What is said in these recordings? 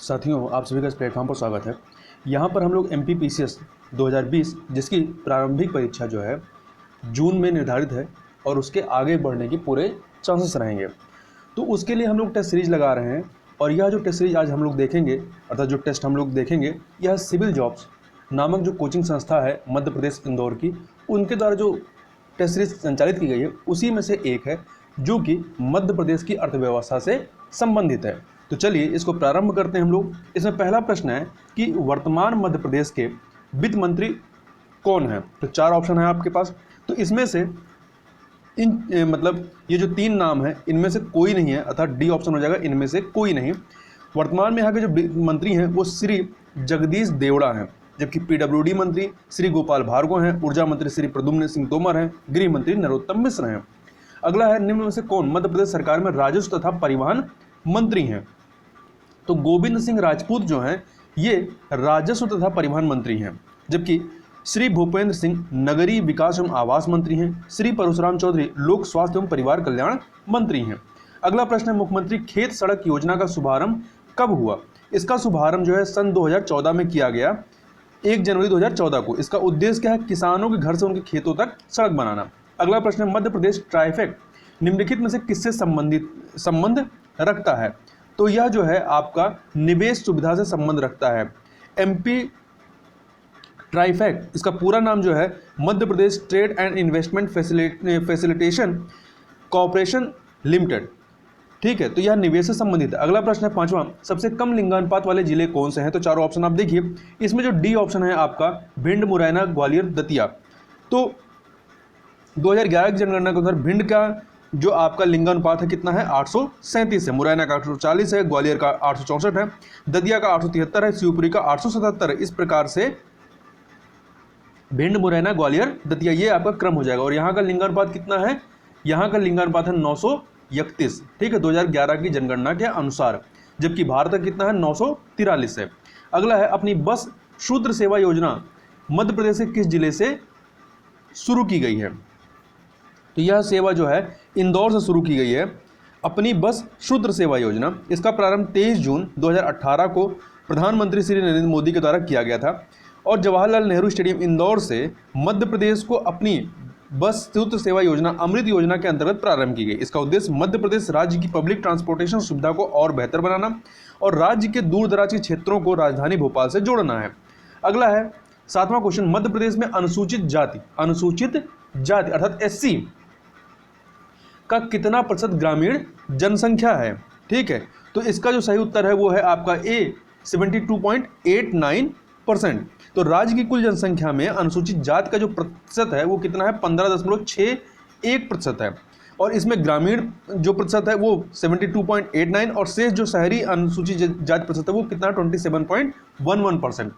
साथियों, आप सभी का इस प्लेटफॉर्म पर स्वागत है। यहाँ पर हम लोग MPPCS 2020 जिसकी प्रारंभिक परीक्षा जो है जून में निर्धारित है और उसके आगे बढ़ने के पूरे चांसेस रहेंगे। तो उसके लिए हम लोग टेस्ट सीरीज लगा रहे हैं और यह जो टेस्ट सीरीज आज हम लोग देखेंगे अर्थात जो टेस्ट हम लोग देखेंगे यह सिविल जॉब्स नामक जो कोचिंग संस्था है मध्य प्रदेश इंदौर की, उनके द्वारा जो टेस्ट सीरीज संचालित की गई है उसी में से एक है जो कि मध्य प्रदेश की अर्थव्यवस्था से संबंधित है। तो चलिए इसको प्रारंभ करते हैं हम लोग। इसमें पहला प्रश्न है कि वर्तमान मध्य प्रदेश के वित्त मंत्री कौन है। तो चार ऑप्शन है आपके पास। तो इसमें से ये जो तीन नाम है इनमें से कोई नहीं है, अर्थात डी ऑप्शन हो जाएगा, इनमें से कोई नहीं। वर्तमान में यहाँ के जो मंत्री हैं वो श्री जगदीश देवड़ा हैं, जबकि PWD मंत्री श्री गोपाल भार्गव हैं, ऊर्जा मंत्री श्री प्रद्युम्न सिंह तोमर हैं, गृह मंत्री नरोत्तम मिश्र हैं। अगला है निम्न में से कौन मध्य प्रदेश सरकार में राजस्व तथा परिवहन मंत्री हैं। तो गोविंद सिंह राजपूत जो हैं ये राजस्व तथा परिवहन मंत्री हैं, जबकि श्री भूपेंद्र सिंह नगरीय विकास एवं आवास मंत्री हैं, श्री परशुराम चौधरी लोक स्वास्थ्य एवं परिवार कल्याण मंत्री हैं। अगला प्रश्न है मुख्यमंत्री खेत सड़क योजना का शुभारंभ कब हुआ। इसका शुभारंभ जो है सन 2014 में किया गया, 1 जनवरी 2014 को। इसका उद्देश्य क्या है, किसानों के घर से उनके खेतों तक सड़क बनाना। अगला प्रश्न है मध्य प्रदेश ट्राइफेक्ट निम्नलिखित में से किससे संबंध रखता है। तो यह जो है आपका निवेश सुविधा से संबंध रखता है। MP ट्राइफेक्ट इसका पूरा नाम जो है Madhya Pradesh trade and investment facilitation corporation limited, ठीक है। तो यह निवेश से संबंधित है। अगला प्रश्न है पांचवा, सबसे कम लिंगानुपात वाले जिले कौन से हैं। तो चारों ऑप्शन आप देखिए। इसमें जो डी ऑप्शन है आपका भिंड, मुरैना, ग्वालियर, दतिया। तो 2011 की जनगणना के अनुसार भिंड का जो आपका लिंगानुपात है कितना है, 837 है, मुरैना का 840 है, ग्वालियर का 864 है, दतिया का 873 है, शिवपुरी का 877 है। इस प्रकार से भिंड, मुरैना, ग्वालियर, दतिया ये आपका क्रम हो जाएगा। और यहाँ का लिंगानुपात कितना है, यहाँ का लिंगानुपात है 931, ठीक है, 2011 की जनगणना के अनुसार, जबकि भारत का कितना है 943 है। अगला है अपनी बस शूद्र सेवा योजना मध्य प्रदेश के किस जिले से शुरू की गई है। तो यह सेवा जो है इंदौर से शुरू की गई है, अपनी बस शूद्र सेवा योजना। इसका प्रारंभ 23 जून 2018 को प्रधानमंत्री श्री नरेंद्र मोदी के द्वारा किया गया था और जवाहरलाल नेहरू स्टेडियम इंदौर से मध्य प्रदेश को अपनी बस शूद्र सेवा योजना अमृत योजना के अंतर्गत प्रारंभ की गई। इसका उद्देश्य मध्य प्रदेश राज्य की पब्लिक ट्रांसपोर्टेशन सुविधा को और बेहतर बनाना और राज्य के दूर दराज के क्षेत्रों को राजधानी भोपाल से जोड़ना है। अगला है सातवां क्वेश्चन, मध्य प्रदेश में अनुसूचित जाति अर्थात SC का कितना प्रतिशत ग्रामीण जनसंख्या है, ठीक है। तो इसका जो सही उत्तर है वो है आपका A 72.89%। तो राज्य की कुल जनसंख्या में अनुसूचित जाति का जो प्रतिशत है वो कितना है, 15.61% है। और इसमें ग्रामीण जो प्रतिशत है वो 72.89 और शेष जो शहरी अनुसूचित जाति प्रतिशत है वो कितना, 27.11%।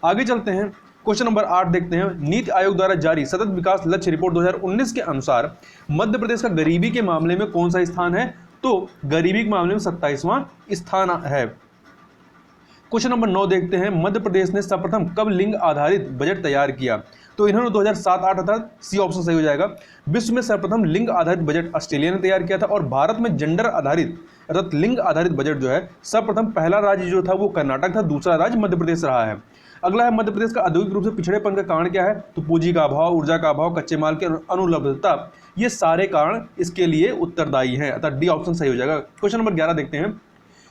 आगे चलते हैं, क्वेश्चन नंबर 8 देखते हैं। नीति आयोग द्वारा जारी सतत विकास लक्ष्य रिपोर्ट 2019 के अनुसार मध्य प्रदेश का गरीबी के मामले में कौन सा स्थान है। तो गरीबी के मामले में 27वां स्थान है। क्वेश्चन नंबर 9 देखते हैं, मध्य प्रदेश ने सर्वप्रथम कब लिंग आधारित बजट तैयार किया। तो इन्होंने 2007-8 अर्थात सी ऑप्शन सही हो जाएगा। विश्व में सर्वप्रथम लिंग आधारित बजट ऑस्ट्रेलिया ने तैयार किया था और भारत में जेंडर आधारित अर्थात लिंग आधारित बजट जो है सर्वप्रथम पहला राज्य जो था वो कर्नाटक था, दूसरा राज्य मध्य प्रदेश रहा है। अगला है मध्य प्रदेश का औद्योगिक रूप से पिछड़ेपन का कारण क्या है। तो पूंजी का अभाव, ऊर्जा का अभाव, कच्चे माल की अनुपलब्धता, ये सारे कारण इसके लिए उत्तरदायी हैं, अर्थात डी ऑप्शन सही हो जाएगा। क्वेश्चन नंबर 11 देखते हैं,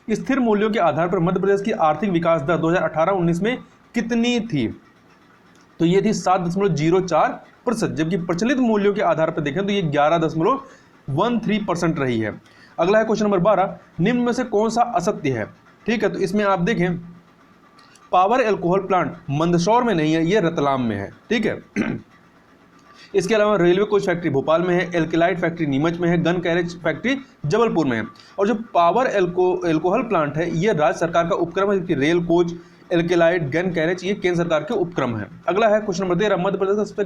स्थिर मूल्यों के आधार पर मध्य प्रदेश की आर्थिक विकास दर 2018-19 में कितनी थी। तो ये थी 7.04%, जबकि प्रचलित मूल्यों के आधार पर देखें तो ये 11.13% रही है। अगला है क्वेश्चन नंबर 12, निम्न में से कौन सा असत्य है, ठीक है। तो इसमें आप देखें पावर एल्कोहल प्लांट मंदसौर में नहीं है, ये रतलाम में है, ठीक है। इसके अलावा रेलवे कोच फैक्ट्री भोपाल में है, एल्केलाइट फैक्ट्री नीमच में है, गन कैरेज फैक्ट्री जबलपुर में है। और जो पावर एल्कोहल प्लांट है ये राज्य सरकार का उपक्रम है, जबकि रेल कोच, एल्केलाइट, गन कैरेज ये केंद्र सरकार के उपक्रम है। अगला है क्वेश्चन नंबर 13, मध्य प्रदेश का सबसे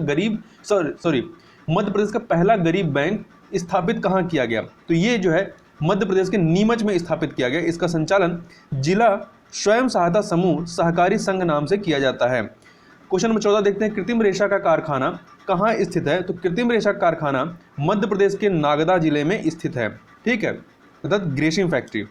मध्य प्रदेश का पहला गरीब बैंक स्थापित कहाँ किया गया। तो ये जो है मध्य प्रदेश के नीमच में स्थापित किया गया। इसका संचालन जिला स्वयं सहायता समूह सहकारी संघ नाम से किया जाता है। क्वेश्चन नंबर 14 देखते हैं, कृत्रिम रेशा का कारखाना कहाँ स्थित है। तो कृत्रिम रेशा कारखाना मध्य प्रदेश के नागदा जिले में स्थित है, ठीक है, अर्थात ग्रेसिम फैक्ट्री।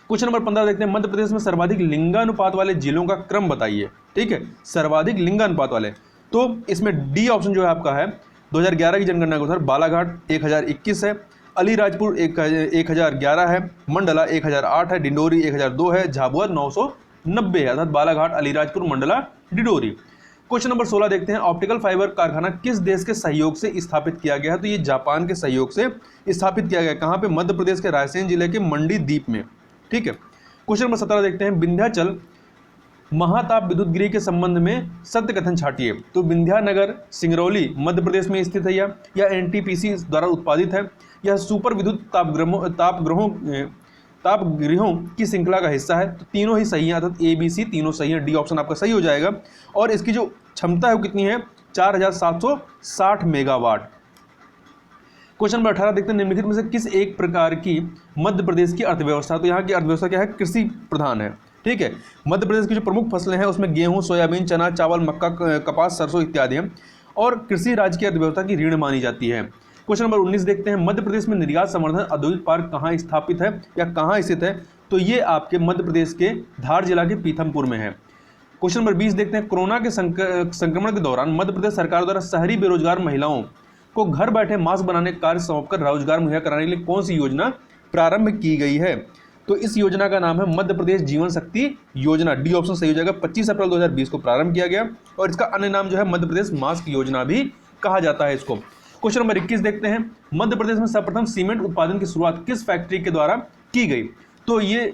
क्वेश्चन नंबर 15 देखते हैं, मध्य प्रदेश में सर्वाधिक लिंगानुपात वाले जिलों का क्रम बताइए। ठीक है, सर्वाधिक लिंगानुपात वाले, तो इसमें डी ऑप्शन जो है आपका है 2011 की जनगणना के अनुसार बालाघाट 1021 है, अलीराजपुर 1011 है, मंडला 1008 है, डिंडोरी 1002 है, झाबुआ 990 है, अर्थात बालाघाट, अलीराजपुर, मंडला, डिंडोरी। क्वेश्चन नंबर 16 देखते हैं, ऑप्टिकल फाइबर कारखाना किस देश के सहयोग से स्थापित किया गया है? तो ये जापान के सहयोग से स्थापित किया गया। कहाँ पे? मध्य प्रदेश के रायसेन जिले के मंडी द्वीप में। ठीक है, क्वेश्चन नंबर 17 देखते हैं, विंध्याचल महाताप विद्युत गृह के संबंध में सत्य कथन छाटिए। तो विंध्यानगर सिंगरौली मध्य प्रदेश में स्थित है या एनटीपीसी द्वारा उत्पादित है, यह सुपर विद्युत तापगृहों की श्रृंखला का हिस्सा है। तो तीनों ही सही है, अर्थात ए बी सी तीनों सही है, डी ऑप्शन आपका सही हो जाएगा। और इसकी जो क्षमता है वो कितनी है? 4760 मेगावाट। क्वेश्चन नंबर 18 देखते हैं, निम्नलिखित में से किस एक प्रकार की मध्य प्रदेश की अर्थव्यवस्था? तो यहाँ की अर्थव्यवस्था क्या है? कृषि प्रधान है। ठीक है, मध्य प्रदेश की जो प्रमुख फसलें हैं उसमें गेहूं, सोयाबीन, चना, चावल, मक्का, कपास, सरसों इत्यादि हैं, और कृषि राज्य की अर्थव्यवस्था की रीढ़ मानी जाती है। क्वेश्चन नंबर 19 देखते हैं, मध्य प्रदेश में निर्यात संवर्धन औद्योगिक पार्क कहाँ स्थापित है या कहाँ स्थित है? तो ये आपके मध्य प्रदेश के धार जिला के पीथमपुर में है। क्वेश्चन नंबर 20 देखते हैं, कोरोना के संक्रमण के दौरान मध्य प्रदेश सरकार द्वारा शहरी बेरोजगार महिलाओं को घर बैठे मास्क बनाने का कार्य सौंपकर रोजगार मुहैया कराने के लिए कौन सी योजना प्रारंभ की गई है? तो इस योजना का नाम है मध्य प्रदेश जीवन शक्ति योजना, डी ऑप्शन सही हो जाएगा। 25 अप्रैल 2020 को प्रारंभ किया गया और इसका अन्य नाम जो है मध्य प्रदेश मास्क योजना भी कहा जाता है इसको। क्वेश्चन नंबर 21 देखते हैं, मध्य प्रदेश में सर्वप्रथम सीमेंट उत्पादन की शुरुआत किस फैक्ट्री के द्वारा की गई? तो ये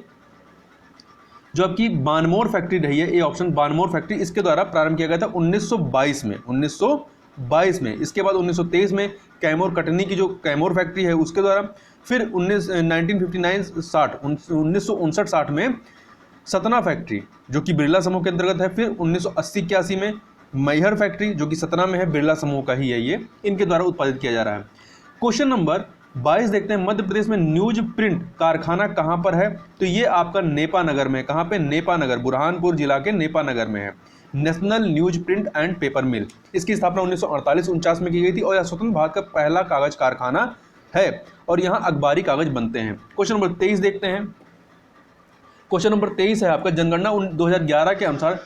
जो आपकी बानमोर फैक्ट्री रही है, ए ऑप्शन बानमोर फैक्ट्री, इसके द्वारा प्रारंभ किया गया था 1922 में। 1922 में, इसके बाद 1923 में कैमोर कटनी की जो कैमोर फैक्ट्री है उसके द्वारा, फिर 1959-60 में सतना फैक्ट्री जो कि बिरला समूह के अंतर्गत है, फिर 1980-81 में मैहर फैक्ट्री जो कि सतना में है, बिरला समूह का ही है ये, इनके द्वारा उत्पादित किया जा रहा है। क्वेश्चन नंबर 22 देखते हैं, मध्य प्रदेश में न्यूज प्रिंट कारखाना कहाँ पर है? तो ये आपका नेपा नगर में। कहाँ पे? नेपा नगर, बुरहानपुर जिला के नेपा नगर में है। National newsprint and paper mill, इसकी स्थापना 1948-49 में की गई थी और यह स्वतंत्र भारत का पहला कागज कारखाना है और यहाँ अखबारी कागज बनते हैं। क्वेश्चन नंबर 23 देखते हैं, क्वेश्चन नंबर 23 है आपका, जनगणना 2011 के अनुसार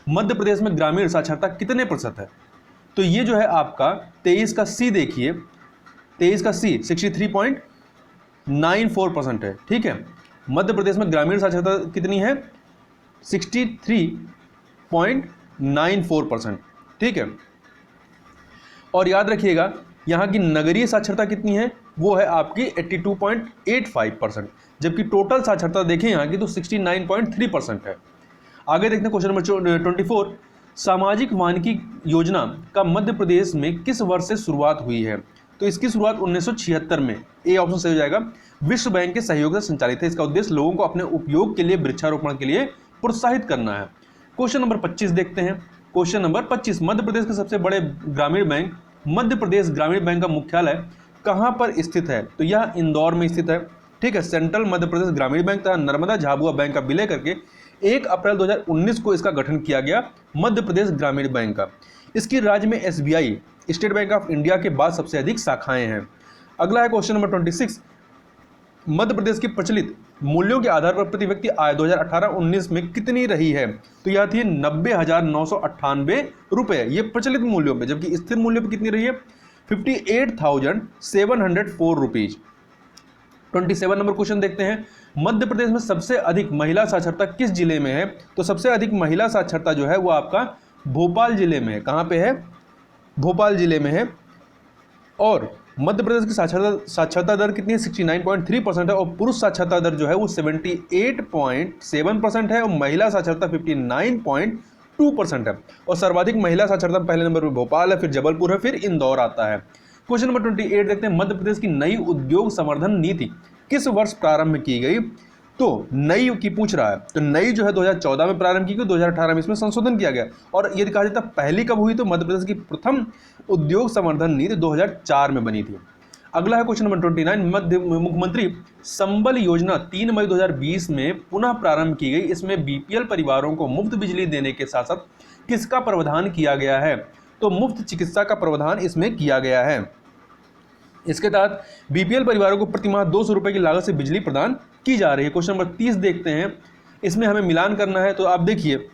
मध्य प्रदेश में ग्रामीण साक्षरता कितने प्रतिशत है? तो ये जो है आपका 23 का सी देखिए, 23 का सी 63.94% है। ठीक है, मध्य प्रदेश में ग्रामीण साक्षरता कितनी है? 63.94%। ठीक है, और याद रखिएगा यहाँ की नगरीय साक्षरता कितनी है? वो है आपकी 82.85%, जबकि टोटल साक्षरता देखें यहाँ की तो 69.3% है। आगे देखते हैं क्वेश्चन नंबर 24, सामाजिक वानिकी योजना का मध्य प्रदेश में किस वर्ष से शुरुआत हुई है? तो इसकी शुरुआत 1976 में, ए ऑप्शन सही हो जाएगा, विश्व बैंक के सहयोग से संचालित है। इसका उद्देश्य लोगों को अपने उपयोग के लिए वृक्षारोपण के लिए प्रोत्साहित करना है। क्वेश्चन नंबर 25 देखते हैं, क्वेश्चन नंबर 25, मध्य प्रदेश के सबसे बड़े ग्रामीण बैंक मध्य प्रदेश ग्रामीण बैंक का मुख्यालय कहाँ पर स्थित है? तो यह इंदौर में स्थित है। ठीक है, सेंट्रल मध्य प्रदेश ग्रामीण बैंक तथा नर्मदा झाबुआ बैंक का विलय करके 1 अप्रैल 2019 को इसका गठन किया गया, मध्य प्रदेश ग्रामीण बैंक का। इसकी राज्य में SBI, state bank of India के बाद सबसे अधिक शाखाएं हैं। अगला है क्वेश्चन नंबर 26, मध्य प्रदेश की प्रचलित मूल्यों के आधार पर प्रति व्यक्ति आय 2018-19 में कितनी रही है? तो यह थी 90,998 रुपये, ये प्रचलित मूल्यों पे, जबकि स्थिर मूल्यों पे कितनी रही है? 58,704 रुपीज। 27 नंबर क्वेश्चन देखते हैं, मध्य प्रदेश में सबसे अधिक महिला साक्षरता किस जिले में है? तो सबसे अधिक महिला साक्षरता जो है वो आपका भोपाल जिले में है। कहाँ पे है? भोपाल जिले में है। और मध्य प्रदेश की साक्षरता दर कितनी है? 69.3% है, और पुरुष साक्षरता दर जो है वो 78.7% है, और महिला साक्षरता 59.2% है। और सर्वाधिक महिला साक्षरता पहले नंबर पर भोपाल है, फिर जबलपुर है, फिर इंदौर आता है। क्वेश्चन नंबर 28 देखते हैं, मध्य प्रदेश की नई उद्योग संवर्धन नीति किस वर्ष प्रारंभ की गई? तो नई की पूछ रहा है, तो नई जो है 2014 में प्रारंभ की गई, 2018 में इसमें संशोधन किया गया। और यदि कहा जाता पहली कब हुई, तो मध्य प्रदेश की प्रथम उद्योग संवर्धन नीति 2004 में बनी थी। अगला है क्वेश्चन नंबर 29, मध्य मुख्यमंत्री संबल योजना 3 मई 2020 में पुनः प्रारंभ की गई। इसमें बीपीएल परिवारों को मुफ्त बिजली देने के साथ साथ किसका प्रावधान किया गया है? तो मुफ्त चिकित्सा का प्रावधान इसमें किया गया है। इसके तहत बीपीएल परिवारों को प्रतिमाह 200 रुपये की लागत से बिजली प्रदान की जा रही है। क्वेश्चन नंबर 30 देखते हैं, इसमें हमें मिलान करना है। तो आप देखिए,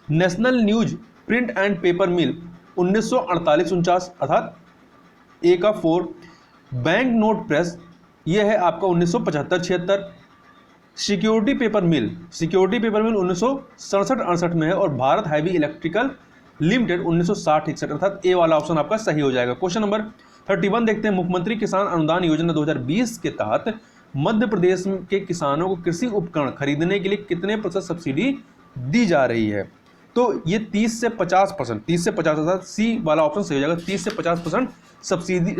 national newsprint and paper mill 1948-49 अर्थात ए का 4। बैंक नोट प्रेस ये है आपका 1975-76। सिक्योरिटी पेपर मिल 1967-68 में है, और भारत हैवी इलेक्ट्रिकल लिमिटेड 1960-61 अर्थात ए वाला ऑप्शन आपका सही हो जाएगा। क्वेश्चन नंबर 31 देखते हैं, मुख्यमंत्री किसान अनुदान योजना 2020 के तहत मध्य प्रदेश के किसानों को कृषि उपकरण खरीदने के लिए कितने प्रतिशत सब्सिडी दी जा रही है? तो ये 30 से 50%, 30 से 50 अर्थात सी वाला ऑप्शन सही हो जाएगा। 30 से 50%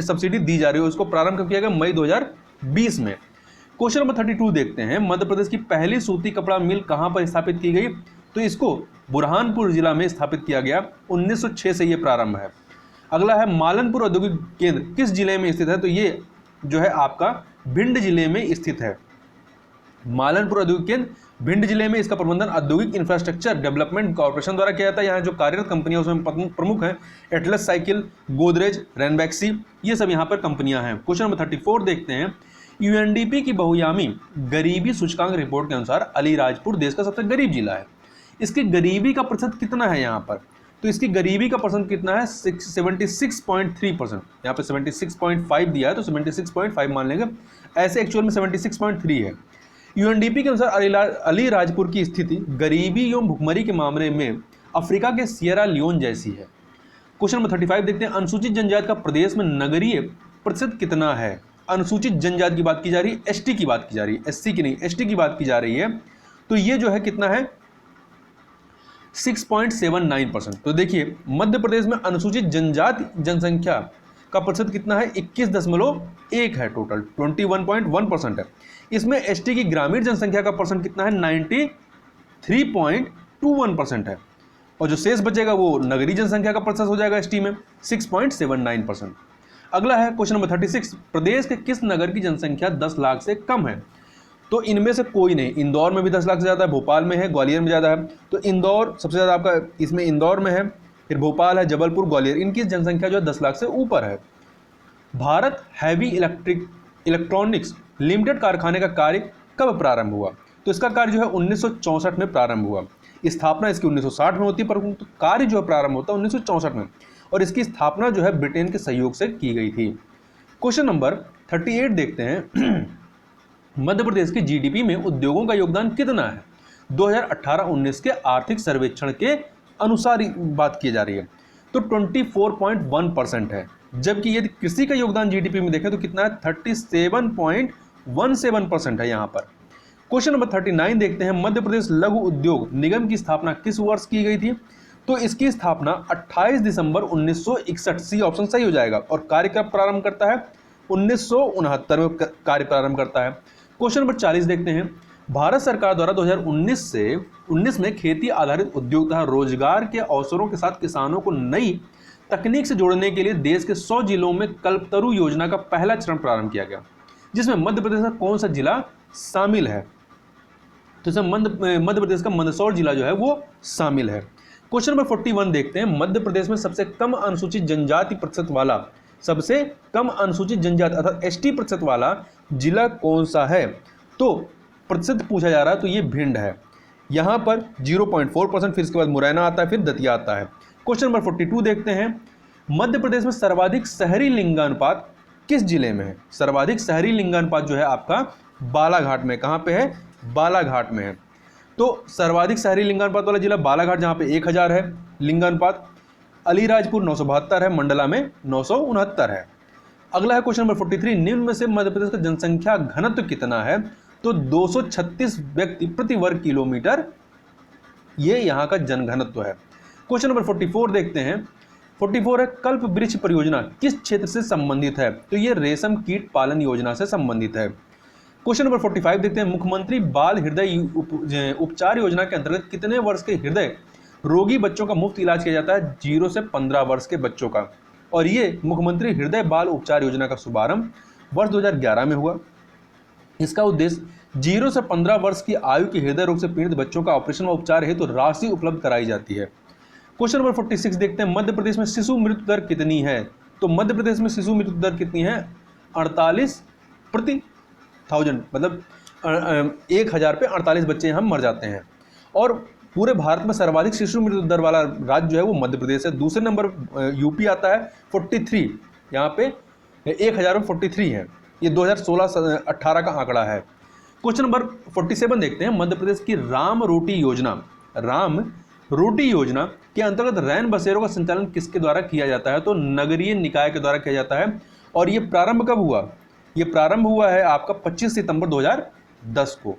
सब्सिडी दी जा रही है। उसको प्रारंभ कब किया गया? मई 2020 में। क्वेश्चन नंबर 32 देखते हैं, मध्य प्रदेश की पहली सूती कपड़ा मिल कहां पर स्थापित की गई? तो इसको बुरहानपुर जिला में स्थापित किया गया, 1906 से ये प्रारंभ है। अगला है, मालनपुर औद्योगिक केंद्र किस जिले में स्थित है? तो ये जो है आपका भिंड जिले में स्थित है। मालनपुर औद्योगिक केंद्र भिंड जिले में, इसका प्रबंधन औद्योगिक इंफ्रास्ट्रक्चर डेवलपमेंट कॉर्पोरेशन द्वारा किया जाता है। यहाँ जो कार्यरत कंपनियां उसमें प्रमुख हैं एटलस साइकिल, गोदरेज, रेनबैक्सी, ये सब यहाँ पर कंपनियां हैं। क्वेश्चन नंबर 34 देखते हैं, यूएनडीपी की बहुयामी गरीबी सूचकांक रिपोर्ट के अनुसार अलीराजपुर देश का सबसे गरीब जिला है। इसकी गरीबी का प्रतिशत कितना है यहाँ पर? तो इसकी गरीबी का परसेंट कितना है? 76.3%। यहाँ पे 76.5 दिया है तो 76.5 मान लेंगे, ऐसे एक्चुअल में 76.3 है। यूएनडीपी के अनुसार अलीराजपुर की स्थिति गरीबी एवं भुखमरी के मामले में अफ्रीका के सियरा लियोन जैसी है। क्वेश्चन नंबर 35 देखते हैं, अनुसूचित जनजाति का प्रदेश में नगरीय प्रतिशत कितना है? अनुसूचित जनजाति की बात की जा रही है, एसटी की बात की जा रही है, एससी की नहीं, एसटी की बात की जा रही है। तो ये जो है कितना है? 6.79%। तो देखिए, मध्य प्रदेश में अनुसूचित जनजाति जनसंख्या का प्रतिशत कितना है? 21.1 है, टोटल 21.1% है। इसमें एसटी की ग्रामीण जनसंख्या का परसेंट कितना है? 93.21% है, और जो शेष बचेगा वो नगरीय जनसंख्या का प्रतिशत हो जाएगा एसटी में 6.79%। अगला है क्वेश्चन नंबर 36, प्रदेश के किस नगर की जनसंख्या 10 लाख से कम है? तो इनमें से कोई नहीं। इंदौर में भी 10 लाख से ज़्यादा है, भोपाल में है, ग्वालियर में ज़्यादा है। तो इंदौर सबसे ज़्यादा आपका इसमें इंदौर में है, फिर भोपाल है, जबलपुर, ग्वालियर, इनकी जनसंख्या जो है 10 लाख से ऊपर है। भारत हैवी इलेक्ट्रॉनिक्स लिमिटेड कारखाने का कार्य कब प्रारंभ हुआ? तो इसका कार्य जो है 1964 में प्रारंभ हुआ। स्थापना इसकी 1960 में होती है, परंतु कार्य जो है प्रारंभ होता है 1964 में, और इसकी स्थापना जो है ब्रिटेन के सहयोग से की गई थी। क्वेश्चन नंबर 38 देखते हैं, मध्य प्रदेश की जीडीपी में उद्योगों का योगदान कितना है? 2018-19 के आर्थिक सर्वेक्षण के अनुसार बात की जा रही है, तो 24.1% है। जबकि यदि कृषि का योगदान जीडीपी में देखें तो कितना है? 37.17% है यहाँ पर। क्वेश्चन नंबर 39 देखते हैं, मध्य प्रदेश लघु उद्योग निगम की स्थापना किस वर्ष की गई थी? तो इसकी स्थापना 28 दिसंबर 1961, सी ऑप्शन सही हो जाएगा। और कार्य कब प्रारंभ करता है? 1969 में कार्य प्रारंभ करता है। क्वेश्चन नंबर 40 देखते हैं, भारत सरकार द्वारा 2019 में खेती आधारित उद्योग तथा रोजगार के अवसरों के साथ किसानों को नई तकनीक से जोड़ने के लिए देश के 100 जिलों में कल्पतरु योजना का पहला चरण प्रारंभ किया गया, जिसमें मध्य प्रदेश का कौन सा जिला शामिल है? तो इसमें मध्य प्रदेश का मंदसौर जिला जो है वो शामिल है। क्वेश्चन नंबर 41 देखते हैं, मध्य प्रदेश में सबसे कम अनुसूचित जनजाति प्रतिशत वाला, सबसे कम अनुसूचित जनजाति अर्थात एसटी प्रतिशत वाला जिला कौन सा है? तो प्रतिशत पूछा जा रहा है, तो ये भिंड है। यहाँ पर 0.4%, फिर इसके बाद मुरैना आता है, फिर दतिया आता है। क्वेश्चन नंबर 42 देखते हैं, मध्य प्रदेश में सर्वाधिक शहरी लिंगानुपात किस जिले में है? सर्वाधिक शहरी लिंगानुपात जो है आपका बालाघाट में। कहाँ पे है? बालाघाट में है। तो सर्वाधिक शहरी लिंगानुपात वाला जिला बालाघाट, जहाँ पे 1000 है लिंगानुपात। अलीराजपुर 972 है, मंडला में 969 है। अगला है क्वेश्चन नंबर 43, निम्न में से मध्य प्रदेश का जनसंख्या घनत्व कितना है? तो 236 व्यक्ति प्रति वर्ग किलोमीटर, ये यहाँ का जनघनत्व है। क्वेश्चन नंबर 44 देखते हैं, 44 है, कल्प वृक्ष परियोजना किस क्षेत्र से संबंधित है? तो ये रेशम कीट पालन योजना से संबंधित है। क्वेश्चन नंबर 45 देखते हैं, मुख्यमंत्री बाल हृदय उपचार योजना के अंतर्गत कितने वर्ष के हृदय रोगी बच्चों का मुफ्त इलाज किया जाता है? 0 से 15 वर्ष के बच्चों का। और ये मुख्यमंत्री हृदय बाल उपचार योजना का शुभारंभ वर्ष 2011 में हुआ। इसका उद्देश्य 0 से 15 वर्ष की आयु के हृदय रोग से पीड़ित बच्चों का ऑपरेशन व उपचार हेतु तो राशि उपलब्ध कराई जाती है। क्वेश्चन नंबर 46 देखते हैं, मध्य प्रदेश में शिशु मृत्यु दर कितनी है? तो मध्य प्रदेश में शिशु मृत्यु दर कितनी है? 48 1000 मतलब 1000 पे 48 बच्चे यहाँ मर जाते हैं। और पूरे भारत में सर्वाधिक शिशु मृत्यु दर वाला राज्य जो है वो मध्य प्रदेश है। दूसरे नंबर यूपी आता है 43, यहाँ पे 1000 में 43 है। ये 2016-18 का आंकड़ा है। क्वेश्चन नंबर 47 देखते हैं। मध्य प्रदेश की राम रोटी योजना के अंतर्गत रैन बसेरों का संचालन किसके द्वारा किया जाता है? तो नगरीय निकाय के द्वारा किया जाता है। और ये प्रारंभ कब हुआ? ये प्रारंभ हुआ है आपका 25 सितंबर 2010 को।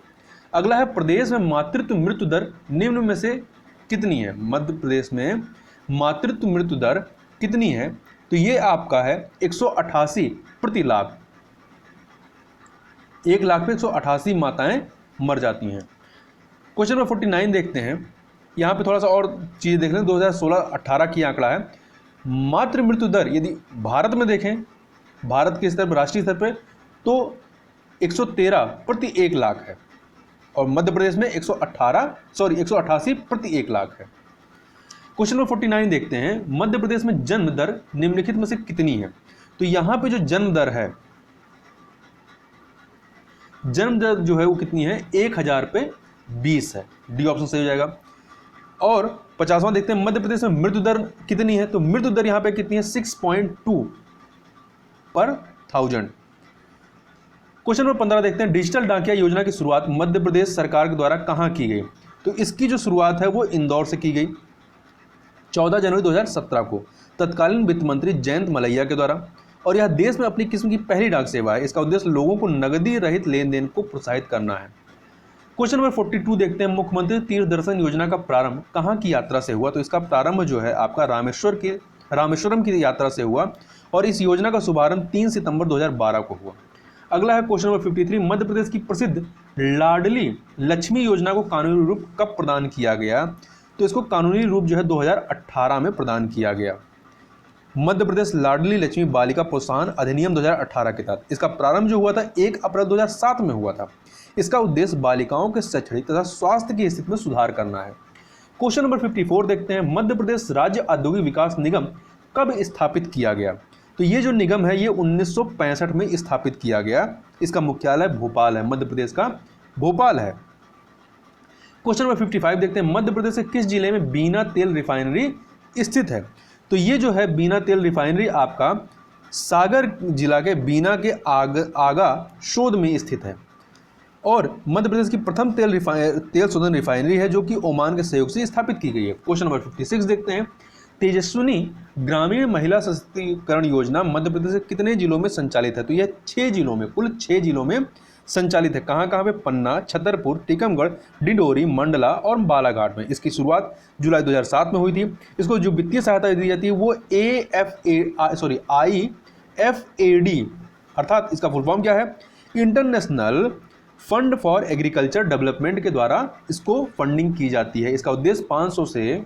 अगला है, प्रदेश में मातृत्व मृत्यु दर निम्न में से कितनी है? मध्य प्रदेश में मातृत्व मृत्यु दर कितनी है? तो ये आपका है 188 प्रति लाख। 1 लाख पे 188 माताएं मर जाती हैं। क्वेश्चन नंबर 49 देखते हैं। यहाँ पे थोड़ा सा और चीज़ देख लें। 2016-18 की आंकड़ा है। मातृ मृत्यु दर यदि भारत में देखें, भारत के स्तर पर, राष्ट्रीय स्तर पर, तो 113 प्रति 1 लाख है। और मध्य प्रदेश में 188 प्रति 1 लाख है। क्वेश्चन नंबर 49 देखते हैं। मध्य प्रदेश में जन्म दर निम्नलिखित में से कितनी है? तो यहाँ पे जो जन्म दर है, जन्म दर जो है वो कितनी है? 1000 पे 20 है। डी ऑप्शन सही हो जाएगा। और 50वां देखते हैं। मध्य प्रदेश में मृत्यु दर कितनी है? तो मृत्यु दर यहाँ पे कितनी है? 6.2 पर 1000। क्वेश्चन नंबर 15 देखते हैं। डिजिटल डाकिया योजना की शुरुआत मध्य प्रदेश सरकार के द्वारा कहाँ की गई? तो इसकी जो शुरुआत है वो इंदौर से की गई 14 जनवरी 2017 को तत्कालीन वित्त मंत्री जयंत मलैया के द्वारा। और यह देश में अपनी किस्म की पहली डाक सेवा है। इसका उद्देश्य लोगों को नगदी रहित लेन देन को प्रोत्साहित करना है। क्वेश्चन नंबर 42 देखते हैं। मुख्यमंत्री तीर्थ दर्शन योजना का प्रारंभ कहाँ की यात्रा से हुआ? तो इसका प्रारंभ जो है आपका रामेश्वरम की यात्रा से हुआ। और इस योजना का शुभारंभ 3 सितंबर 2012 को हुआ। अगला है क्वेश्चन नंबर 53। मध्य प्रदेश की प्रसिद्ध लाडली लक्ष्मी योजना को कानूनी रूप कब प्रदान किया गया? तो इसको कानूनी रूप जो है 2018 में प्रदान किया गया। मध्य प्रदेश लाडली लक्ष्मी बालिका प्रोत्साहन अधिनियम 2018 के तहत इसका प्रारंभ जो हुआ था 1 अप्रैल 2007 में हुआ था। इसका उद्देश्य बालिकाओं के शैक्षणिक तथा स्वास्थ्य की स्थिति में सुधार करना है। क्वेश्चन नंबर 54 देखते हैं। मध्य प्रदेश राज्य औद्योगिक विकास निगम कब स्थापित किया गया? तो ये जो निगम है ये 1965 में स्थापित किया गया। इसका मुख्यालय भोपाल है, मध्य प्रदेश का भोपाल है। क्वेश्चन नंबर 55 देखते हैं। मध्य प्रदेश के किस जिले में बीना तेल रिफाइनरी स्थित है? तो ये जो है बीना तेल रिफाइनरी आपका सागर जिला के बीना के आगा शोध में स्थित है। और मध्य प्रदेश की प्रथम तेल शोधन रिफाइनरी है जो कि ओमान के सहयोग से स्थापित की गई है। क्वेश्चन नंबर 56 देखते हैं। तेजस्विनी ग्रामीण महिला सशक्तिकरण योजना मध्य प्रदेश के कितने जिलों में संचालित है? तो यह 6 जिलों में, कुल 6 जिलों में संचालित है। कहाँ कहाँ पे? पन्ना, छतरपुर, टीकमगढ़, डिंडोरी, मंडला और बालाघाट में। इसकी शुरुआत जुलाई 2007 में हुई थी। इसको जो वित्तीय सहायता दी जाती है वो IFAD अर्थात इसका फुल फॉर्म क्या है? International fund for agriculture development के द्वारा इसको फंडिंग की जाती है। इसका उद्देश्य 500 से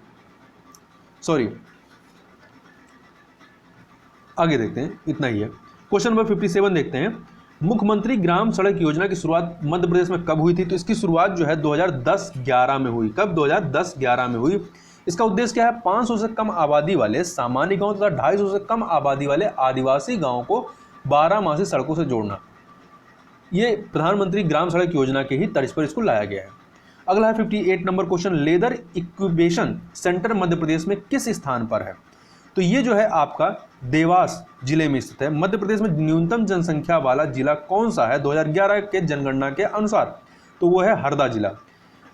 आगे देखते हैं, इतना ही है। क्वेश्चन नंबर 57 देखते हैं। मुख्यमंत्री ग्राम सड़क योजना की शुरुआत मध्य प्रदेश में कब हुई थी? तो इसकी शुरुआत जो है 2010-11 में हुई। कब? 2010-11 में हुई। इसका उद्देश्य क्या है? 500 से कम आबादी वाले सामान्य गांव तथा 250 से कम आबादी वाले आदिवासी गांवों को 12 सड़कों से जोड़ना। ये प्रधानमंत्री ग्राम सड़क योजना के ही तर्ज पर इसको लाया गया है। अगला है 58 नंबर question. Leather incubation centre Madhya Pradesh में किस स्थान पर है? तो ये जो है आपका देवास जिले में स्थित है। मध्य प्रदेश में न्यूनतम जनसंख्या वाला जिला कौन सा है 2011 के जनगणना के अनुसार? तो वो है हरदा जिला।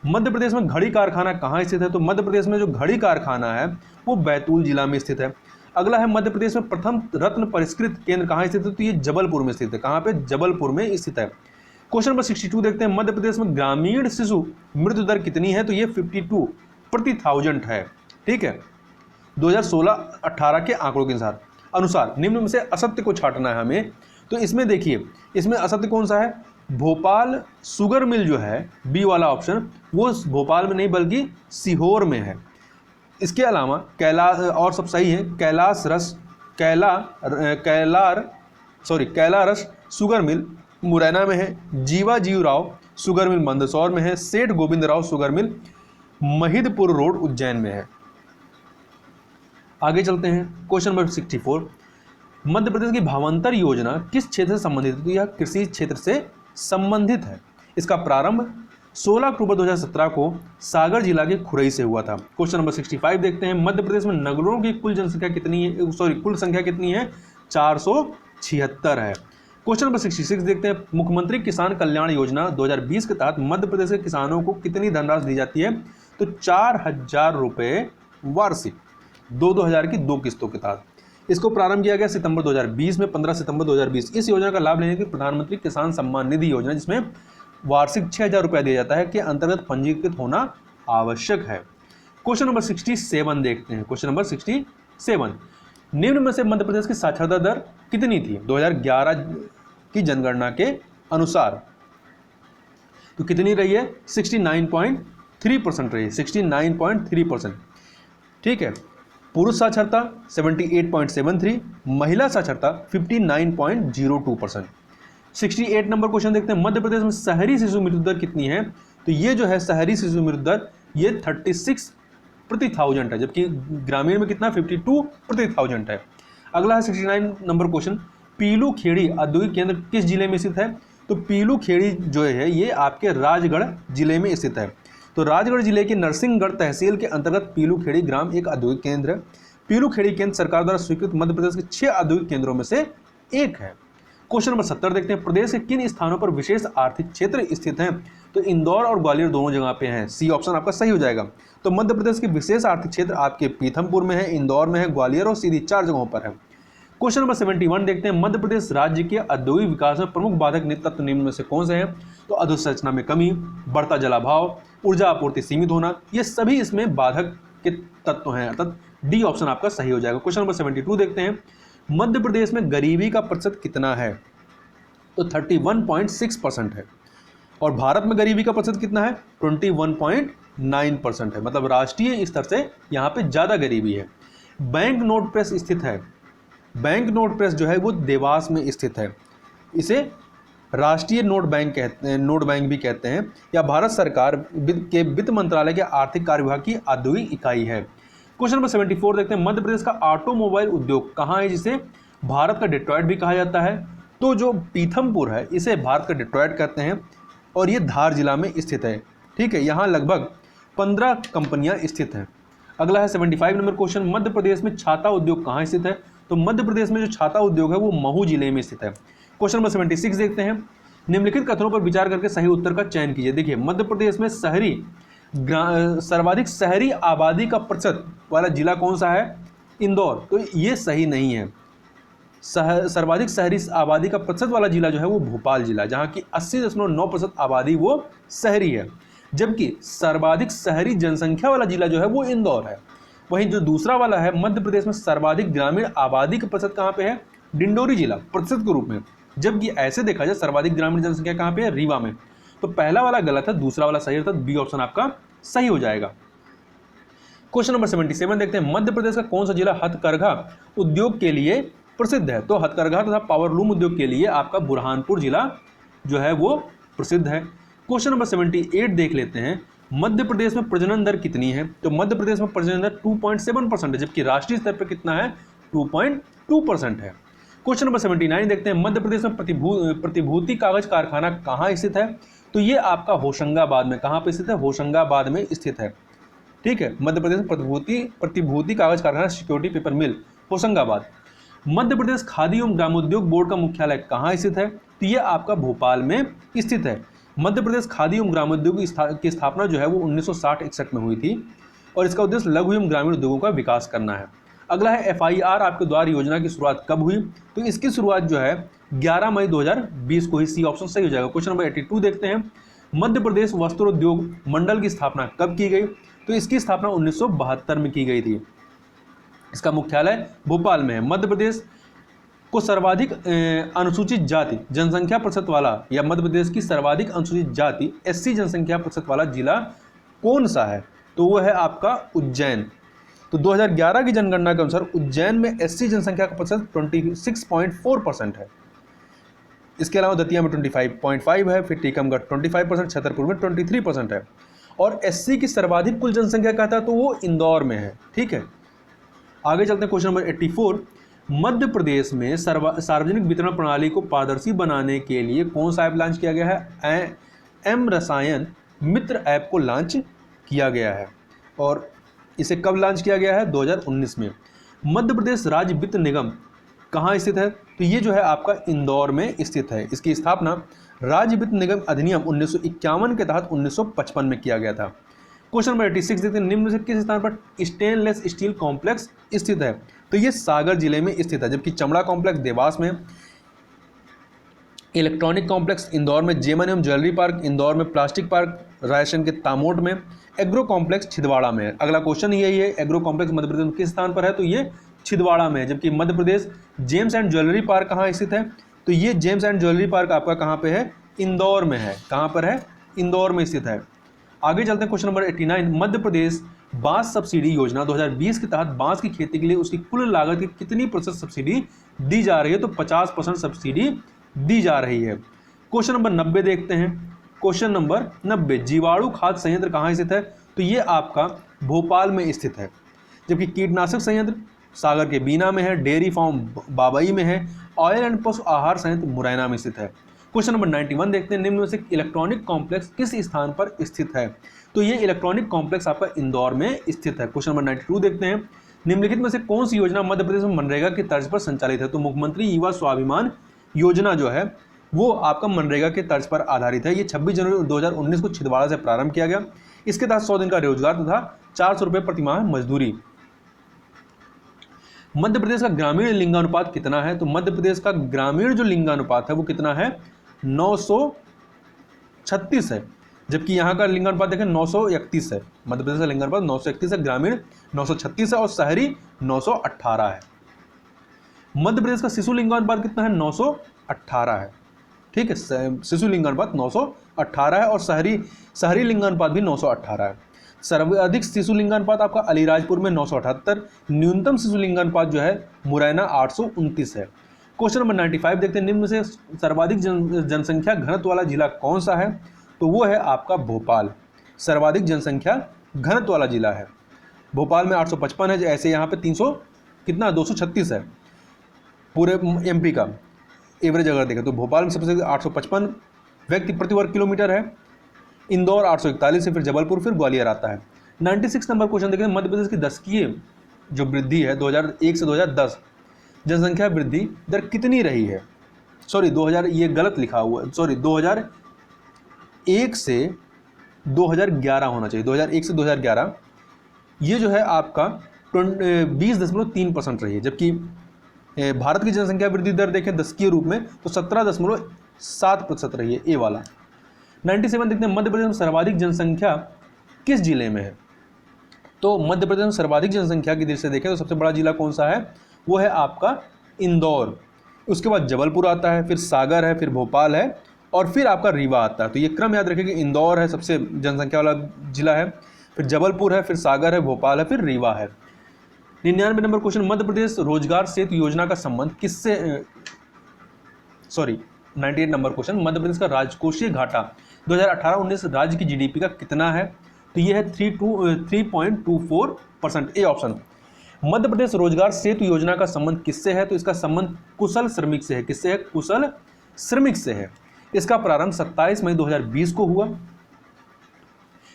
मध्य प्रदेश में घड़ी कारखाना कहाँ स्थित है? तो मध्य प्रदेश में जो घड़ी कारखाना है वो बैतूल जिला में स्थित है। अगला है मध्य प्रदेश में प्रथम रत्न परिष्कृत केंद्र कहाँ स्थित है? तो ये जबलपुर में स्थित है। कहाँ पे? जबलपुर में स्थित है। क्वेश्चन नंबर 62 देखते हैं। मध्य प्रदेश में ग्रामीण शिशु मृत्यु दर कितनी है? तो ये 52 प्रति 1000 है। ठीक है, 2016-18 के आंकड़ों के अनुसार निम्न में से असत्य को छांटना है हमें। तो इसमें देखिए, इसमें असत्य कौन सा है? भोपाल शुगर मिल जो है, बी वाला ऑप्शन, वो भोपाल में नहीं बल्कि सीहोर में है। इसके अलावा और सब सही है। कैलारस शुगर मिल मुरैना में है। जीवा जीवराव शुगर मिल मंदसौर में है। सेठ Govind Rao sugar mill Mahidpur road Ujjain में है। आगे चलते हैं। Question number 64। मध्य प्रदेश की भावांतर योजना किस क्षेत्र से संबंधित है? तो यह कृषि क्षेत्र से संबंधित है। इसका प्रारंभ 16 अक्टूबर 2017 को सागर जिला के खुरई से हुआ था। क्वेश्चन नंबर 65 देखते हैं, मध्य प्रदेश में नगरों की कुल जनसंख्या कितनी है, कुल संख्या कितनी है, 476 है। क्वेश्चन नंबर 66 देखते हैं, मुख्यमंत्री किसान कल्याण योजना 2020 के तहत मध्य प्रदेश के किसानों को कितनी धनराशि दी जाती है, तो 4,000 रुपये वार्षिक 2,000 की 2 किस्तों के तहत। इसको प्रारंभ किया गया सितंबर 2020 में, 15 सितंबर 2020। इस योजना का लाभ लेने के लिए प्रधानमंत्री किसान सम्मान निधि योजना, जिसमें वार्षिक 6,000 रुपया दिया जाता है, के अंतर्गत पंजीकृत होना आवश्यक है। क्वेश्चन नंबर 67 देखते हैं। क्वेश्चन नंबर 67, निम्न में से मध्य प्रदेश की साक्षरता दर कितनी थी 2011 की जनगणना के अनुसार, तो कितनी रही है, 69.3% रही है, 69.3%। ठीक है, पुरुष साक्षरता 78.73, महिला साक्षरता 59.02%। 68 नंबर क्वेश्चन देखते हैं, मध्य प्रदेश में शहरी शिशु मृत्यु दर कितनी है, तो ये जो है शहरी शिशु मृत्यु दर ये 36 प्रति 1000 है, जबकि ग्रामीण में कितना 52 प्रति 1000 है। अगला है 69 नंबर क्वेश्चन, पीलू खेड़ी औद्योगिक केंद्र किस जिले में स्थित है, तो पीलू खेड़ी जो है ये आपके राजगढ़ जिले में स्थित है। तो राजगढ़ जिले के नरसिंहगढ़ तहसील के अंतर्गत पीलू खेड़ी ग्राम एक औद्योगिक केंद्र है। पीलू खेड़ी केंद्र सरकार द्वारा स्वीकृत मध्य प्रदेश के 6 औद्योगिक केंद्रों में से एक है। क्वेश्चन नंबर 70 देखते हैं, प्रदेश के किन स्थानों पर विशेष आर्थिक क्षेत्र स्थित हैं, तो इंदौर और ग्वालियर दोनों जगह पे हैं। सी ऑप्शन आपका सही हो जाएगा। तो मध्य प्रदेश के विशेष आर्थिक क्षेत्र आपके पीथमपुर में है, इंदौर में है, ग्वालियर और सीधी 4 जगहों पर है। क्वेश्चन नंबर 71 देखते हैं, मध्य प्रदेश राज्य के औद्योगिक विकास में प्रमुख बाधक तत्व निम्न में से कौन से हैं, तो अधोसंरचना में कमी, बढ़ता जलाभाव, ऊर्जा आपूर्ति सीमित होना, ये सभी इसमें बाधक के तत्व हैं, अर्थात डी ऑप्शन आपका सही हो जाएगा। क्वेश्चन नंबर 72 देखते हैं, मध्य प्रदेश में गरीबी का प्रतिशत कितना है, तो 31.6% है, और भारत में गरीबी का प्रतिशत कितना है, 21.9% है, मतलब राष्ट्रीय स्तर से यहाँ पे ज़्यादा गरीबी है। बैंक नोट प्रेस स्थित है, बैंक नोट प्रेस जो है वो देवास में स्थित है, इसे राष्ट्रीय नोट बैंक कहते हैं, नोट बैंक भी कहते हैं, या भारत सरकार के वित्त मंत्रालय के आर्थिक कार्य विभाग की औद्योगिक इकाई है। क्वेश्चन नंबर 74 देखते हैं, मध्य प्रदेश का ऑटोमोबाइल उद्योग कहाँ है, जिसे भारत का डेट्रॉयट भी कहा जाता है, तो जो पीथमपुर है इसे भारत का डेट्रॉयट कहते हैं, और ये धार जिला में स्थित है। ठीक है, यहाँ लगभग 15 कंपनियां स्थित हैं। अगला है 75 नंबर क्वेश्चन, मध्य प्रदेश में छाता उद्योग कहाँ स्थित है, तो मध्य प्रदेश में जो छाता उद्योग है वो महू जिले में स्थित है। क्वेश्चन नंबर 76 देखते हैं, निम्नलिखित कथनों पर विचार करके सही उत्तर का चयन कीजिए। देखिए, मध्य प्रदेश में सर्वाधिक शहरी आबादी का प्रतिशत वाला जिला कौन सा है, इंदौर, तो ये सही नहीं है। सर्वाधिक शहरी आबादी का प्रतिशत वाला जिला जो है वो भोपाल जिला, जहाँ की 80.9% आबादी वो शहरी है, जबकि सर्वाधिक शहरी जनसंख्या वाला जिला जो है वो इंदौर है। वहीं जो दूसरा वाला है, मध्य प्रदेश में सर्वाधिक ग्रामीण आबादी का प्रतिशत कहाँ पे है, डिंडोरी जिला प्रतिशत के रूप में, जबकि ऐसे देखा जाए सर्वाधिक ग्रामीण जनसंख्या कहाँ पे है, रीवा में। तो पहला वाला गलत है, दूसरा वाला सही है, तो बी ऑप्शन आपका सही हो जाएगा। क्वेश्चन नंबर 77 देखते हैं, मध्य प्रदेश का कौन सा जिला हथकरघा उद्योग के लिए प्रसिद्ध है, तो हथकरघा तथा पावरलूम उद्योग के लिए आपका बुरहानपुर जिला जो है वो प्रसिद्ध है। क्वेश्चन नंबर 78 देख लेते हैं, मध्य प्रदेश में प्रजनन दर कितनी है, तो मध्य प्रदेश में प्रजनन दर 2.7% है, जबकि राष्ट्रीय स्तर पर कितना है, 2.2% है। क्वेश्चन नंबर 79 देखते हैं, मध्य प्रदेश में प्रतिभूति कागज कारखाना कहाँ स्थित है, तो ये आपका होशंगाबाद में, कहाँ पे स्थित है, होशंगाबाद में स्थित है। ठीक है, मध्य प्रदेश में प्रतिभूति कागज कारखाना सिक्योरिटी पेपर मिल होशंगाबाद। मध्य प्रदेश खादी एवं ग्रामोद्योग बोर्ड का मुख्यालय कहाँ स्थित है, तो ये आपका भोपाल में स्थित है। मध्य प्रदेश खादी एवं ग्रामोद्योग की स्थापना जो है वो 1960-61 में हुई थी, और इसका उद्देश्य लघु एवं ग्रामीण उद्योगों का विकास करना है। अगला है FIR आपके द्वार योजना की शुरुआत कब हुई, तो इसकी शुरुआत जो है 11 मई 2020 को ही, सी ऑप्शन सही हो जाएगा। क्वेश्चन नंबर 82 देखते हैं, मध्य प्रदेश वस्त्रोद्योग मंडल की स्थापना कब की गई, तो इसकी स्थापना 1972 में की गई थी। इसका मुख्यालय भोपाल में है। मध्य प्रदेश को सर्वाधिक अनुसूचित जाति जनसंख्या प्रतिशत वाला, या मध्य प्रदेश की सर्वाधिक अनुसूचित जाति SC जनसंख्या प्रतिशत वाला जिला कौन सा है, तो वो है आपका उज्जैन। तो 2011 की जनगणना के अनुसार उज्जैन में SC जनसंख्या का प्रतिशत 26.4% है। इसके अलावा दतिया में 25.5 है, फिर टीकमगढ़ 25%, छतरपुर में 23% है, और SC की सर्वाधिक कुल जनसंख्या कहता है तो वो इंदौर में है। ठीक है, आगे चलते हैं। क्वेश्चन नंबर 84, मध्य प्रदेश में सार्वजनिक वितरण प्रणाली को पारदर्शी बनाने के लिए कौन सा ऐप लॉन्च किया गया है? एम रसायन मित्र ऐप को लॉन्च किया गया है। और इसे कब लॉन्च किया गया है? 2019 में। मध्य प्रदेश राज्य वित्त निगम कहाँ स्थित है? तो ये जो है आपका इंदौर में स्थित है। इसकी स्थापना राज्य वित्त निगम अधिनियम 1951 के तहत 1955 में किया गया था। क्वेश्चन नंबर 86 देखते हैं, निम्न में से किस स्थान पर स्टेनलेस स्टील कॉम्प्लेक्स स्थित है? तो ये सागर जिले में स्थित है, जबकि चमड़ा कॉम्प्लेक्स देवास में, इलेक्ट्रॉनिक कॉम्प्लेक्स इंदौर में, जेएमएनएम ज्वेलरी पार्क इंदौर में, प्लास्टिक पार्क रायसेन के तामोट में, एग्रो कॉम्प्लेक्स छिंदवाड़ा में है। अगला क्वेश्चन यही है, एग्रो कॉम्प्लेक्स मध्य प्रदेश में किस स्थान पर है? तो ये छिंदवाड़ा में है। जबकि Madhya Pradesh James and jewellery park कहाँ स्थित है? तो ये जेम्स एंड ज्वेलरी पार्क आपका कहाँ पे है? इंदौर में है। कहाँ पर है? इंदौर में स्थित है। आगे चलते हैं क्वेश्चन नंबर 89, मध्य प्रदेश बांस सब्सिडी योजना 2020 के तहत बांस की खेती के लिए उसकी कुल लागत की कितनी प्रतिशत सब्सिडी दी जा रही है? तो 50% सब्सिडी दी जा रही है। क्वेश्चन नंबर 90 देखते हैं। क्वेश्चन नंबर 90, जीवाणु खाद संयंत्र कहाँ स्थित है? तो ये आपका भोपाल में स्थित है। जबकि कीटनाशक संयंत्र सागर के बीना में है, डेयरी फार्म बाबई में है, ऑयल एंड पशु आहार संयंत्र मुरैना में स्थित है। क्वेश्चन नंबर 91 देखते हैं, निम्न में से इलेक्ट्रॉनिक कॉम्प्लेक्स किस स्थान पर स्थित है? तो ये इलेक्ट्रॉनिक कॉम्प्लेक्स आपका इंदौर में स्थित है। क्वेश्चन नंबर 92 देखते हैं, निम्नलिखित में से कौन सी योजना मध्य प्रदेश में मनरेगा की तर्ज पर संचालित है? तो मुख्यमंत्री युवा स्वाभिमान योजना जो है वो आपका मनरेगा के तर्ज पर आधारित है। ये 26 जनवरी 2019 को छिंदवाड़ा से प्रारंभ किया गया। इसके तहत 100 दिन का रोजगार तथा 400 रुपये प्रतिमाह मजदूरी। मध्य प्रदेश का ग्रामीण लिंगानुपात कितना है? तो मध्य प्रदेश का ग्रामीण जो लिंगानुपात है वो कितना है? 936 है। जबकि यहाँ का लिंगानुपात देखें 931 है। मध्य प्रदेश का लिंगानुपात 931 है, ग्रामीण 936 है और शहरी 918 है। मध्य प्रदेश का शिशु लिंगानुपात कितना है? 918 है। ठीक है, शिशु लिंगानुपात 918 है और शहरी लिंगानुपात भी 918 है। सर्वाधिक शिशु लिंगानुपात आपका अलीराजपुर में 978, न्यूनतम शिशु लिंगानुपात जो है मुरैना 829 है। क्वेश्चन नंबर 95 देखते हैं, निम्न में से सर्वाधिक जनसंख्या घनत्व वाला जिला कौन सा है? तो वो है आपका भोपाल। सर्वाधिक जनसंख्या घनत्व वाला जिला है भोपाल में 855 है। ऐसे यहाँ पे 236 है पूरे एमपी का एवरेज अगर देखें तो भोपाल में सबसे 855 व्यक्ति प्रति वर्ग किलोमीटर है। इंदौर 841 है, फिर जबलपुर, फिर ग्वालियर आता है। 96 नंबर क्वेश्चन देखें, मध्य प्रदेश की दशकीय जो वृद्धि है 2001 से 2010 जनसंख्या वृद्धि दर कितनी रही है? सॉरी 2000 ये गलत लिखा हुआ है, सॉरी 2001 से 2011 होना चाहिए। 2001 से 2011 ये जो है आपका 20.3% रही है। जबकि भारत की जनसंख्या वृद्धि दर देखें दशकीय रूप में तो 17.7% रही है, ए वाला। 97 देखते हैं, मध्य प्रदेश में सर्वाधिक जनसंख्या किस जिले में है? तो मध्य प्रदेश में सर्वाधिक जनसंख्या की दृष्टि से देखें तो सबसे बड़ा जिला कौन सा है? वो है आपका इंदौर। उसके बाद जबलपुर आता है, फिर सागर है, फिर भोपाल है और फिर आपका रीवा आता है। तो ये क्रम याद रखें कि इंदौर है सबसे जनसंख्या वाला जिला है, फिर जबलपुर है, फिर सागर है, भोपाल है, फिर रीवा है। 99 नंबर क्वेश्चन, मध्य प्रदेश रोजगार सेतु योजना का संबंध किससे 98 नंबर क्वेश्चन, मध्य प्रदेश का राजकोषीय घाटा 2018-19 राज्य की जीडीपी का कितना है? तो ये है 3.24%, ए ऑप्शन। मध्य प्रदेश रोजगार सेतु योजना का संबंध किससे है? तो इसका संबंध कुशल श्रमिक से है। किससे है? कुशल श्रमिक से है। इसका प्रारंभ 27 मई 2020 को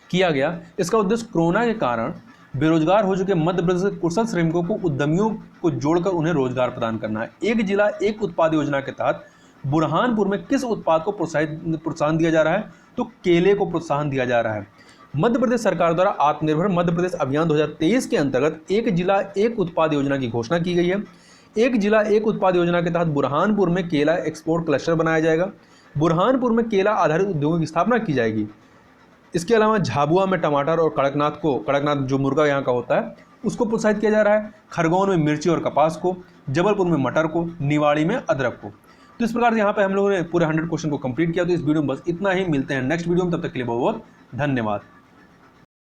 किया गया। इसका उद्देश्य कोरोना के कारण बेरोजगार हो चुके मध्य प्रदेश के कुशल श्रमिकों को उद्यमियों को जोड़कर उन्हें रोजगार प्रदान करना है। एक जिला एक उत्पाद योजना के तहत बुरहानपुर में किस उत्पाद को प्रोत्साहन दिया जा रहा है? तो केले को प्रोत्साहन दिया जा रहा है। मध्य प्रदेश सरकार द्वारा आत्मनिर्भर मध्य प्रदेश अभियान 2023 के अंतर्गत एक जिला एक उत्पाद योजना की घोषणा की गई है। एक जिला एक उत्पाद योजना के तहत बुरहानपुर में केला एक्सपोर्ट क्लस्टर बनाया जाएगा। बुरहानपुर में केला आधारित उद्योगों की स्थापना की जाएगी। इसके अलावा झाबुआ में टमाटर और कड़कनाथ जो मुर्गा यहाँ का होता है उसको प्रोत्साहित किया जा रहा है। खरगोन में मिर्ची और कपास को, जबलपुर में मटर को, निवाड़ी में अदरक को। तो इस प्रकार से यहाँ पे हम लोगों ने पूरे 100 क्वेश्चन को कंप्लीट किया। तो इस वीडियो में बस इतना ही, मिलते हैं नेक्स्ट वीडियो में, तब तक के लिए बहुत बहुत धन्यवाद।